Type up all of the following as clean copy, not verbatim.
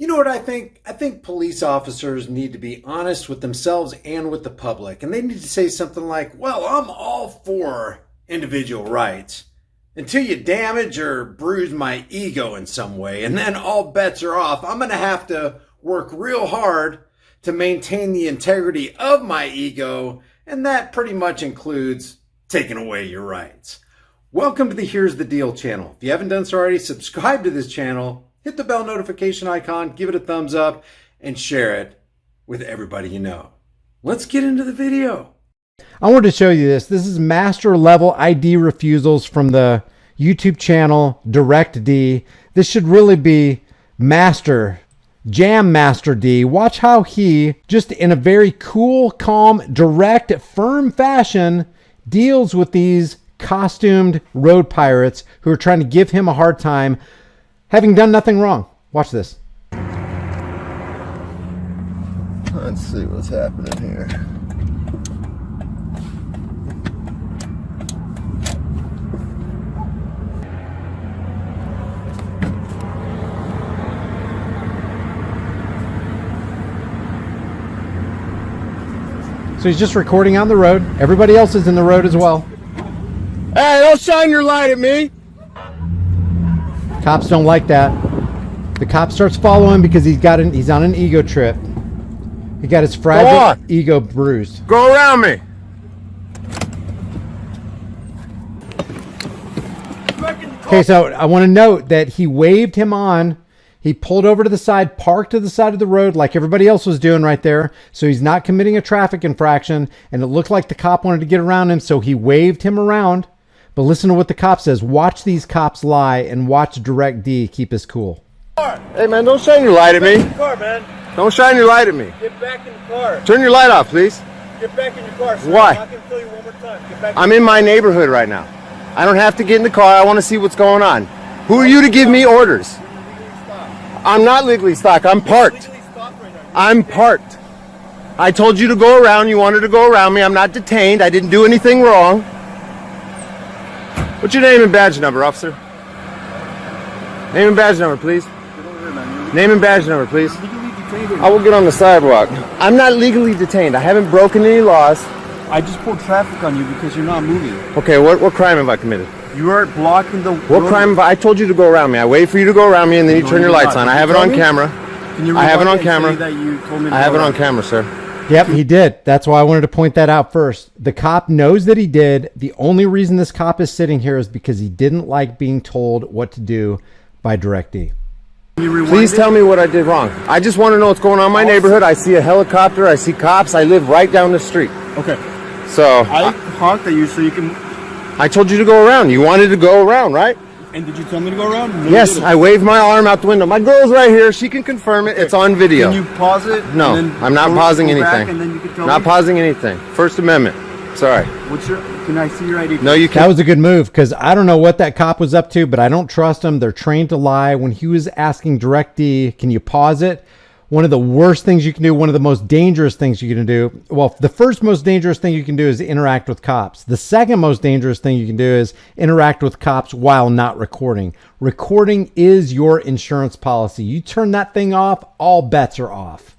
You know what I think? I think police officers need to be honest with themselves and with the public. And they need to say something like, well, I'm all for individual rights until you damage or bruise my ego in some way. And then all bets are off. I'm going to have to work real hard to maintain the integrity of my ego. And that pretty much includes taking away your rights. Welcome to the Here's the Deal channel. If you haven't done so already, subscribe to this channel. Hit the bell notification icon, give it a thumbs up, and share it with everybody you know. Let's get into the video. I wanted to show you this. This is master level ID refusals from the YouTube channel Direct D. This should really be Master, Jam Master D. Watch how he, just in a very cool, calm, direct, firm fashion, deals with these costumed road pirates who are trying to give him a hard time, having done nothing wrong. Watch this. Let's see what's happening here. So he's just recording on the road. Everybody else is in the road as well. Hey, don't shine your light at me! Cops don't like that. The cop starts following because he's on an ego trip. He got his fragile ego bruised. Go around me! Okay, so I want to note that he waved him on. He pulled over to the side, parked to the side of the road like everybody else was doing right there. So he's not committing a traffic infraction. And it looked like the cop wanted to get around him, so he waved him around. But listen to what the cop says. Watch these cops lie and watch Direct D keep his cool. Hey man, don't shine your light at me. Get back in the car, man. Don't shine your light at me. Get back in the car. Turn your light off, please. Get back in your car, sir. Why? I'm not going to tell you one more time. Get back I'm in my neighborhood right now. I don't have to get in the car. I want to see what's going on. Who are you to give me orders? I'm not legally stopped. I'm parked. I'm parked. I told you to go around. You wanted to go around me. I'm not detained. I didn't do anything wrong. What's your name and badge number, officer? Name and badge number, please. Name and badge number, please. I will get on the sidewalk. I'm not legally detained. I haven't broken any laws. I just pulled traffic on you because you're not moving. Okay, what crime have I committed? You are blocking the road. What crime have I told you to go around me? I wait for you to go around me and then you turn your lights on. I have it on camera. I have it on camera. I have it on camera, sir. Yep, he did. That's why I wanted to point that out first. The cop knows that he did. The only reason this cop is sitting here is because he didn't like being told what to do by Direct D. Please tell me what I did wrong. I just want to know what's going on in my neighborhood. I see a helicopter. I see cops. I live right down the street. Okay. So I honked at you so you can... I told you to go around. You wanted to go around, right? And did you tell me to go around? No, yes, I waved my arm out the window. My girl's right here. She can confirm it. Okay. It's on video. Can you pause it? No, I'm not pausing anything. And then you can tell not me? Pausing anything. First Amendment. Sorry. Can I see your ID? No, you can't. That was a good move because I don't know what that cop was up to, but I don't trust him. They're trained to lie. When he was asking Direct D, can you pause it? One of the worst things you can do, one of the most dangerous things you can do. Well, the first most dangerous thing you can do is interact with cops. The second most dangerous thing you can do is interact with cops while not recording. Recording is your insurance policy. You turn that thing off, all bets are off.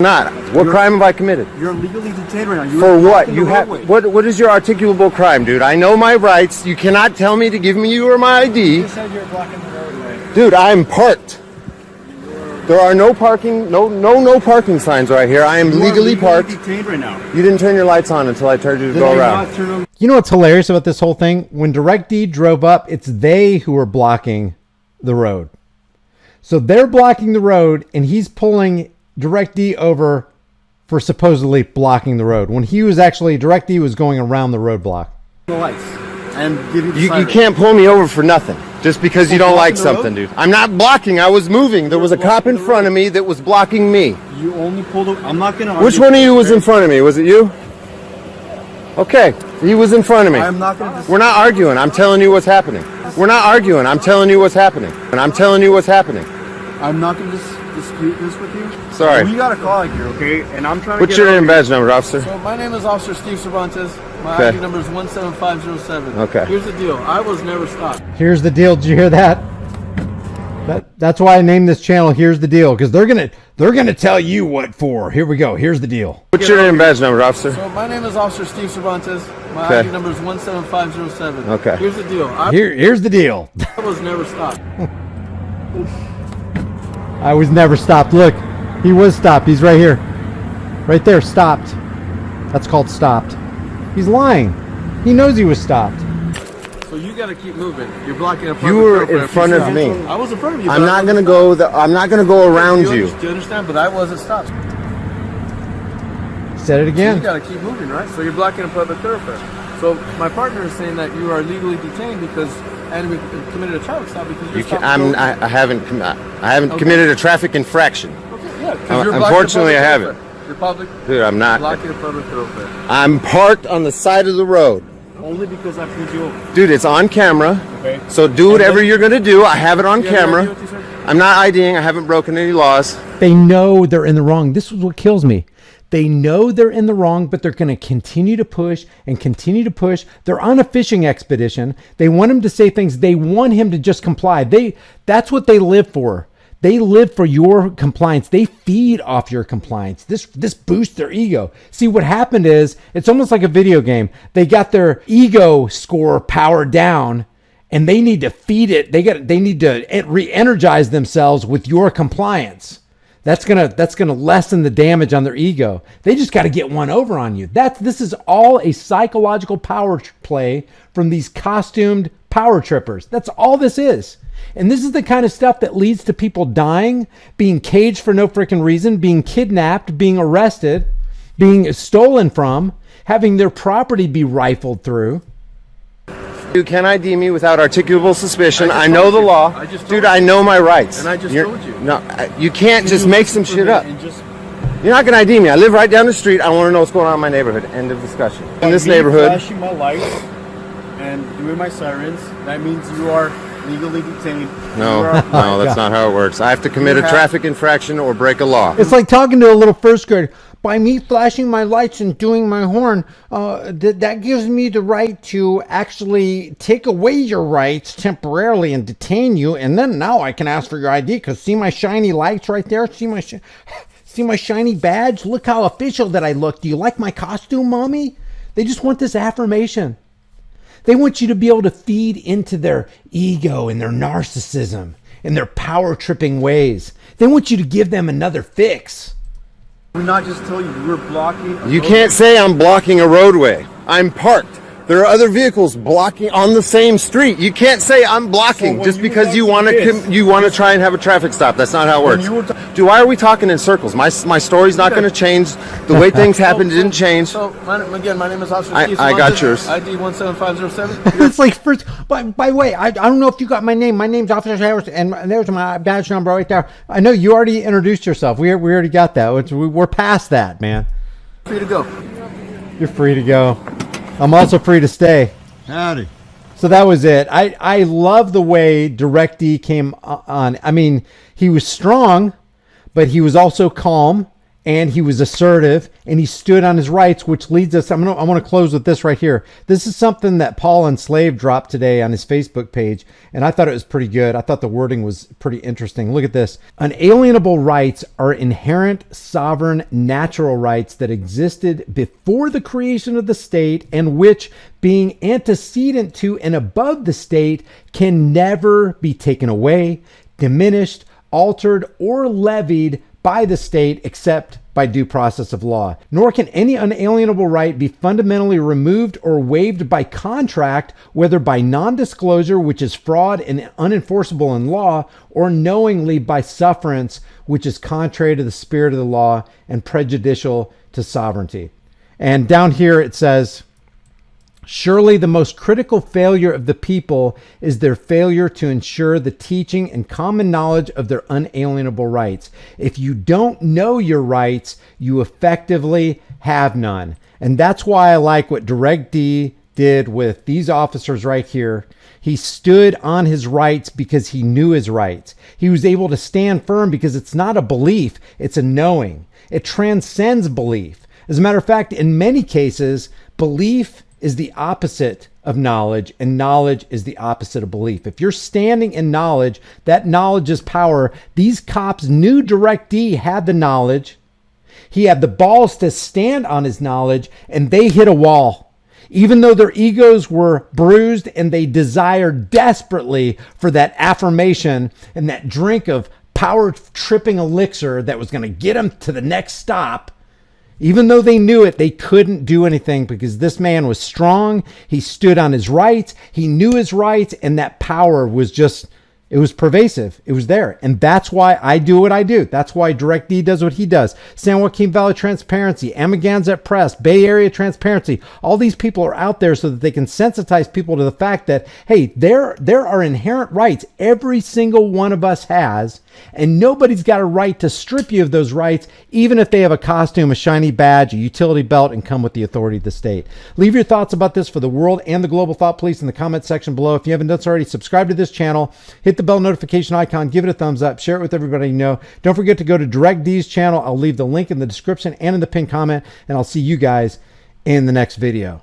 Not. What crime have I committed? You're legally detained right now. For what? You have what is your articulable crime, dude? I know my rights. You cannot tell me to give me you or my ID. You said you're blocking the roadway. Dude, I'm parked. There are no parking signs right here. I am legally parked. Detained right now. You didn't turn your lights on until I told you to go around. You know what's hilarious about this whole thing? When Direct D drove up, it's they who are blocking the road. So they're blocking the road, and he's pulling Direct D over for supposedly blocking the road. When he was actually, Direct D was going around the roadblock. The lights. And give you can't pull me over for nothing. Just because you don't like something, dude. I'm not blocking. I was moving. There was a cop in front of me that was blocking me. You only pulled over. I'm not going to argue. Which one of you was in front of me? Was it you? Okay. He was in front of me. I'm not going to... We're not arguing. I'm telling you what's happening. We're not arguing. I'm telling you what's happening. And I'm telling you what's happening. I'm not going to dispute this with you. Sorry. We got a call here, okay? And I'm trying to What's your name and badge number, officer? So my name is Officer Steve Cervantes. My ID number is 17507. Okay. Here's the deal. I was never stopped. Here's the deal. Did you hear that? That's why I named this channel Here's the Deal, because they're gonna tell you what for. Here we go. Here's the deal. What's your name and badge number, officer? So my name is Officer Steve Cervantes. My Okay. ID number is 17507. Okay. Here's the deal. Here's the deal. I was never stopped. I was never stopped. Look, he was stopped. He's right here. Right there, stopped. That's called stopped. He's lying. He knows he was stopped. So you got to keep moving. You're blocking a You were in front of me. I was in front of you. I'm not gonna go. I'm not gonna go around you. Do you understand? But I wasn't stopped. Said it You again. got to keep moving, right? So you're blocking a public thoroughfare. So my partner is saying that you are legally detained because and we committed a traffic stop because you're You can, stopped. I haven't committed a traffic infraction. Okay, yeah. 'Cause you're blocking a Unfortunately, I public haven't. thoroughfare. You're public. Dude, I'm not. Blocking a public thoroughfare. I'm parked on the side of the road. Only because I pulled you over. Dude, it's on camera. Okay. So do whatever then- you're gonna do. I have it on You have any camera. idea what you said? I'm not IDing. I haven't broken any laws. They know they're in the wrong. This is what kills me. They know they're in the wrong, but they're going to continue to push and continue to push. They're on a fishing expedition. They want him to say things. They want him to just comply. That's what they live for. They live for your compliance. They feed off your compliance. This boosts their ego. See, what happened is it's almost like a video game. They got their ego score powered down, and they need to feed it. They need to re-energize themselves with your compliance. That's gonna lessen the damage on their ego. They just got to get one over on you. This is all a psychological power play from these costumed power trippers. That's all this is. And this is the kind of stuff that leads to people dying, being caged for no freaking reason, being kidnapped, being arrested, being stolen from, having their property be rifled through. You can ID me without articulable suspicion. I I just know told the you. law. I just Dude, told I you. know my rights. And I just You're- told you. No, you can't just You make listen some for shit me up. and just- You're not gonna ID me. I live right down the street. I want to know what's going on in my neighborhood. End of discussion. In this Me neighborhood, flashing my lights and doing my sirens, that means you are legally detained. no, You are- no, that's not how it works. I have to commit a have- traffic infraction or break a law. It's like talking to a little first grader. By me flashing my lights and doing my horn, that gives me the right to actually take away your rights temporarily and detain you. And then now I can ask for your ID because see my shiny lights right there? See my shiny badge? Look how official that I look. Do you like my costume, mommy? They just want this affirmation. They want you to be able to feed into their ego and their narcissism and their power tripping ways. They want you to give them another fix. We're not just telling you, we're blocking. a You road. can't say I'm blocking a roadway. I'm parked. There are other vehicles blocking on the same street. You can't say I'm blocking when just you because were you talking want to try and have a traffic stop. That's not how it When works. you were Dude, why are we talking in circles? My story's not going to change. The way things happened didn't change. So, my name is Officer I Steve got Cervantes, yours. ID 17507. It's like first. By the way, I don't know if you got my name. My name's Officer Harris, and there's my badge number right there. I know you already introduced yourself. We already got that. We're past that, man. Free to go. You're free to go. I'm also free to stay. Howdy. So that was it. I love the way Direct D came on. I mean, he was strong, but he was also calm, and he was assertive, and he stood on his rights, which leads us. I want to close with this right here. This is something that Paul Enslaved dropped today on his Facebook page, and I thought it was pretty good. I thought the wording was pretty interesting. Look at this. Unalienable rights are inherent, sovereign, natural rights that existed before the creation of the state, and which, being antecedent to and above the state, can never be taken away, diminished, altered, or levied by the state except by due process of law. Nor can any unalienable right be fundamentally removed or waived by contract, whether by non-disclosure, which is fraud and unenforceable in law, or knowingly by sufferance, which is contrary to the spirit of the law and prejudicial to sovereignty. And down here it says, surely the most critical failure of the people is their failure to ensure the teaching and common knowledge of their unalienable rights. If you don't know your rights, you effectively have none. And that's why I like what Direct D did with these officers right here. He stood on his rights because he knew his rights. He was able to stand firm because it's not a belief, it's a knowing. It transcends belief. As a matter of fact, in many cases, belief is the opposite of knowledge, and knowledge is the opposite of belief. If you're standing in knowledge, that knowledge is power. These cops knew Direct D had the knowledge. He had the balls to stand on his knowledge, and they hit a wall. Even though their egos were bruised and they desired desperately for that affirmation and that drink of power tripping elixir that was going to get them to the next stop, even though they knew it, they couldn't do anything because this man was strong. He stood on his rights. He knew his rights, and that power was just, it was pervasive. It was there. And that's why I do what I do. That's why Direct D does what he does. San Joaquin Valley Transparency, Amagansett Press, Bay Area Transparency. All these people are out there so that they can sensitize people to the fact that, hey, there are inherent rights every single one of us has, and nobody's got a right to strip you of those rights, even if they have a costume, a shiny badge, a utility belt, and come with the authority of the state. Leave your thoughts about this for the world and the global thought police in the comment section below. If you haven't done so already, subscribe to this channel, hit the bell notification icon, give it a thumbs up, share it with everybody you know. Don't forget to go to Direct D's channel. I'll leave the link in the description and in the pinned comment, and I'll see you guys in the next video.